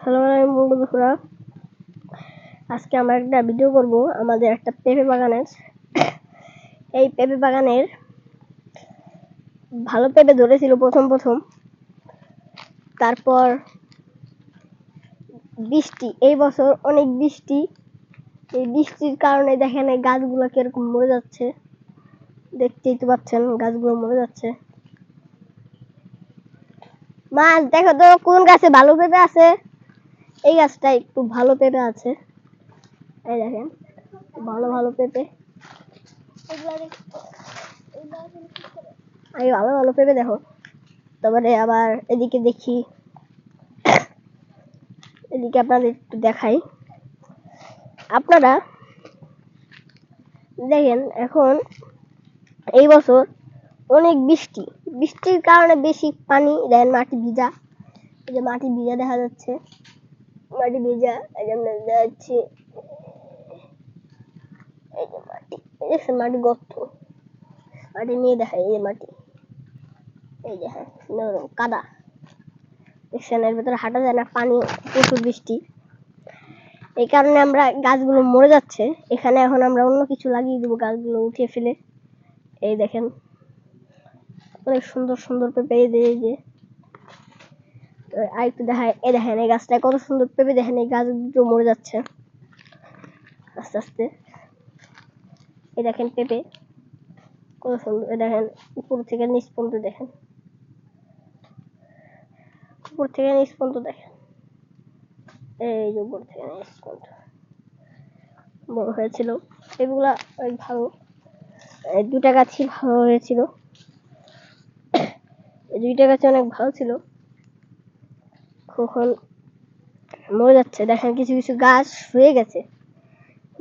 আসসালামু আলাইকুম বন্ধুরা, আজকে আমরা একটা ভিডিও করব আমাদের একটা পেঁপে বাগানের। এই পেঁপে বাগানের ভালো পেঁপে ধরেছিল প্রথম, তারপর বৃষ্টি, এই বছর অনেক বৃষ্টি। এই বৃষ্টির কারণে দেখেন এই গাছগুলো কিরকম মরে যাচ্ছে, দেখতেই তো পাচ্ছেন গাছগুলো মরে যাচ্ছে। মাছ দেখো তো কোন গাছে ভালো পেঁপে আছে। এই গাছটা একটু ভালো পেঁপে আছে, এই দেখেন ভালো পেঁপে, ভালো পেঁপে দেখো। তারপরে আবার এদিকে দেখি, এদিকে আপনাদের একটু দেখাই। আপনারা দেখেন এখন এই বছর অনেক বৃষ্টির কারণে বেশি পানি, দেখেন মাটি ভিজা, এই যে মাটি ভিজা দেখা যাচ্ছে, মাটি ভিজা, এই যে আমরা যাচ্ছি, এই যে মাটি, দেখছেন মাটি গর্ত, মাটি নিয়ে দেখায়, এই যে মাটি, এই যে হ্যাঁ কাদা, দেখছেন এর ভিতরে হাঁটা যায় না, পানি প্রচুর বৃষ্টি, এই কারণে আমরা গাছগুলো মরে যাচ্ছে। এখানে এখন আমরা অন্য কিছু লাগিয়ে দেবো, গাছগুলো উঠিয়ে ফেলে। এই দেখেন অনেক সুন্দর পেঁপে, এই যে আরেকটু দেখায়, এই দেখেন এই গাছটায় কত সুন্দর পেঁপে, দেখেন এই গাছগুলো মরে যাচ্ছে আস্তে আস্তে। এই দেখেন পেঁপে কত সুন্দর, দেখেন উপর থেকে নিচ পর্যন্ত, দেখেন উপর থেকে নিচ পর্যন্ত, দেখেন এই যে উপর থেকে নিচ পর্যন্ত বড় হয়েছিল। এগুলা অনেক ভালো, দুটা গাছই ভালো হয়েছিল, দুইটা গাছ অনেক ভালো ছিল, কখন মরে যাচ্ছে। দেখেন কিছু কিছু গাছ হয়ে গেছে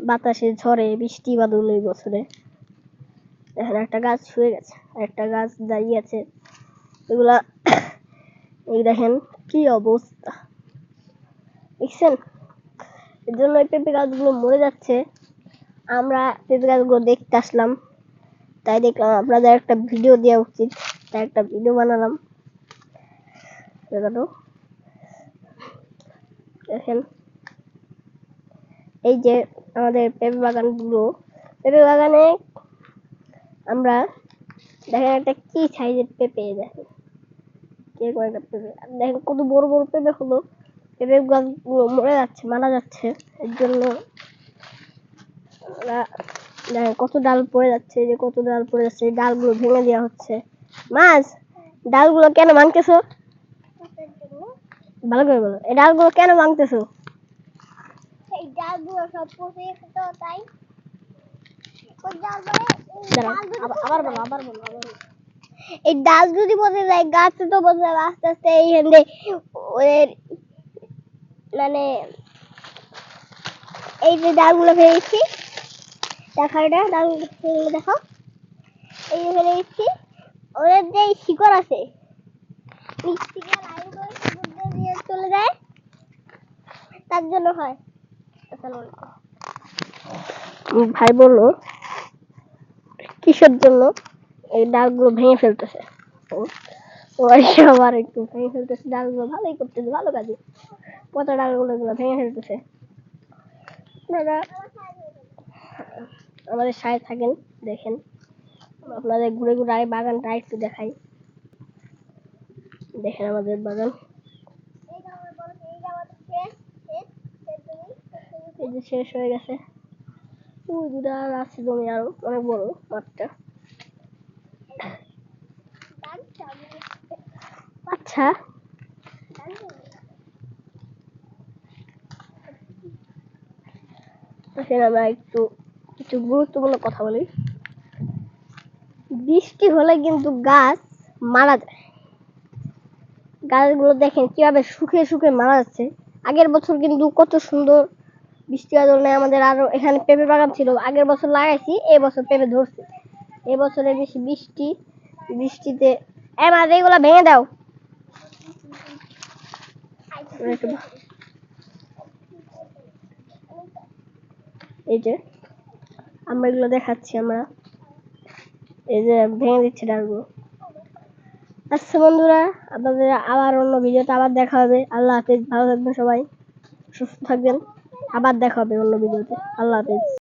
বাতাসে, ঝড়ে, বৃষ্টি বাদল এই বছরে। দেখেন একটা গাছ হয়ে গেছে, একটা গাছ দাঁড়িয়ে আছে, এগুলা এই দেখেন কি অবস্থা, দেখছেন। এর জন্য এই পেঁপে গাছগুলো মরে যাচ্ছে। আমরা পেঁপে গাছগুলো দেখতে আসলাম, তাই দেখলাম আপনাদের একটা ভিডিও দেওয়া উচিত, তাই একটা ভিডিও বানালাম। দেখেন এই যে আমাদের পেঁপে বাগানে আমরা দেখেন একটা কি সাইজের পেঁপে, দেখেন কিরকম একটা পেঁপে, দেখেন কত বড় পেঁপে হলো। পেঁপে গাছগুলো মরে যাচ্ছে, মারা যাচ্ছে, এর জন্য দেখেন কত ডাল পড়ে যাচ্ছে, যে কত ডাল পড়ে যাচ্ছে, এই ডালগুলো ভেঙে দেওয়া হচ্ছে। মাছ, ডালগুলো কেন ভাঙতেছো? ভালো করে বলো, এই ডালগুলো কেন ভাঙতেছো? এই ডালগুলো সব পচে গেছে তো তাই। আবার বলো। এই ডাল যদি পচে যায়, গাছ তো পচে যাবে আস্তে আস্তে। এই হেন্দে ওদের মানে এই যে ডালগুলো ফেলেছি, দেখো এটা ডালগুলো দেখো, এই যে ফেলেছি, ওদের যে শিকড় আছে, মিষ্টিকে লাইন করে শিকড় দিয়ে চলে যায়, তার জন্য হয়। ভাই বললো কিসের জন্য এই ডালগুলো ভেঙে ফেলতেছে, আবার একটু ভেঙে ফেলতেছে ডালগুলো, ভালোই করতেছে, ভালো কাজে পচা ডালগুলো এগুলো ভেঙে ফেলতেছে। আপনারা আমাদের সাথে থাকেন, দেখেন আপনাদের ঘুরে বাগানটা একটু দেখাই। দেখেন আমাদের বাগান, এই যে শেষ হয়ে গেছে, আর আছে জমি, আরো অনেক বড় মাঠটা। আচ্ছা আমরা একটু কিছু গুরুত্বপূর্ণ কথা বলি। বৃষ্টি হলে কিন্তু গাছ মারা যায়, গাছগুলো দেখেন কিভাবে শুকিয়ে মারা যাচ্ছে। আগের বছর কিন্তু কত সুন্দর বৃষ্টি বাদল নেই আমাদের, আরো এখানে পেঁপে বাগান ছিল, আগের বছর লাগাইছি, এই বছর পেঁপে ধরছে। এই বছরে বেশি বৃষ্টিতে মাছ এইগুলা ভেঙে দাও। এই যে আমরা এগুলো দেখাচ্ছি, আমরা এই যে ভেঙে দিচ্ছি ডালগুলো। আচ্ছা বন্ধুরা, আপনাদের আবার অন্য ভিডিওতে আবার দেখা হবে। আল্লাহ হাফেজ, ভালো থাকবেন সবাই। সুস্থ থাকবেন। আবার দেখা হবে অন্য ভিডিওতে। আল্লাহ হাফেজ।